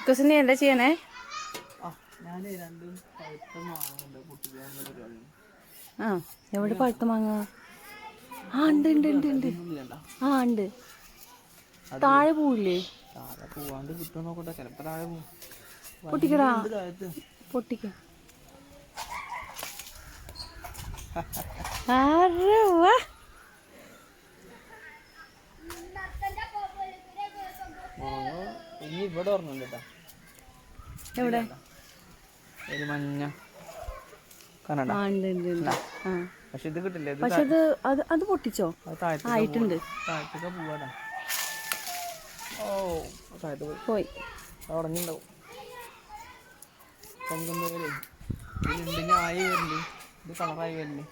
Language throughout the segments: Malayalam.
ഡിസ്കസ് എന്താ ചെയ്യണേ? ആ എവിടെ പഴുത്ത മാങ്ങ? ആ ഉണ്ട് ഉണ്ട് ഉണ്ട് ഉണ്ട്. ആ ഉണ്ട്. താഴെ പോവില്ലേ? പൊട്ടിക്കടാ, പൊട്ടിക്ക. ഇനി ഇവിടെ ഓർമ്മ എവിടെ? ഒരു മഞ്ഞ കനഡ. പക്ഷെ ഇത് കിട്ടില്ല. പക്ഷെ അത് പൊട്ടിച്ചോ? ആയിട്ടുണ്ട്. താഴത്തേക്ക് പോവാടാ. ഓ താഴത്ത് പോയി ഉടഞ്ഞിണ്ടാവും. ഇതിന്റെ ആയി വരില്ലേ, ഇത് കളറായി വരില്ലേ,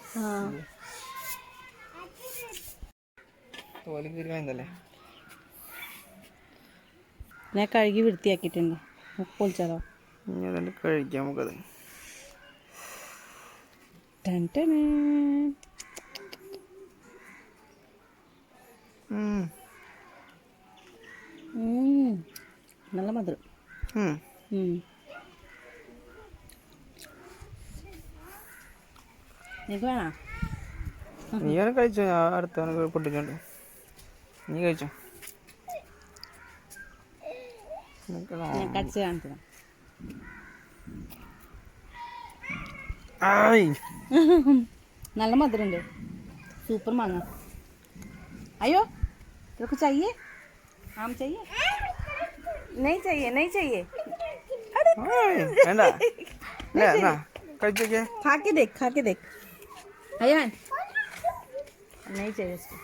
തോല് കീറി വാങ്ങല്ലേ. ഞാൻ കഴുകി വൃത്തിയാക്കിയിട്ടുണ്ട്. പൊളിച്ചാലോ? ഇനി അതുകൊണ്ട് കഴിക്കാം നമുക്കത്. നല്ല മധുരം. നിനക്ക് വേണോ? നീ വേണം കഴിച്ചോ, ഞാൻ അടുത്തവനെ പൊട്ടിച്ചോണ്ട്. നീ കഴിച്ചോ. ഞാൻ കടിച്ച് കാണിച്ചു. നല്ല മധുരമുണ്ട്. സൂപ്പർ മാങ്ങ. അയ്യോ ഇതൊക്കെ चाहिए? आम चाहिए? नहीं चाहिए, नहीं चाहिए. खा के देख, खा के देख. अयान नहीं चाहिए इसको.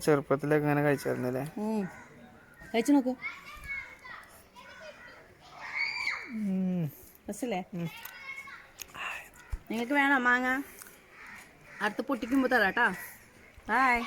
ചെറുപ്പത്തിലൊക്കെ അങ്ങനെ കഴിച്ചായിരുന്നല്ലേ? കഴിച്ചു നോക്കൂ. രസല്ലേ? നിങ്ങൾക്ക് വേണോ മാങ്ങ? അടുത്ത് പൊട്ടിക്കുമ്പോൾ തരാം കേട്ടോ. ബൈ.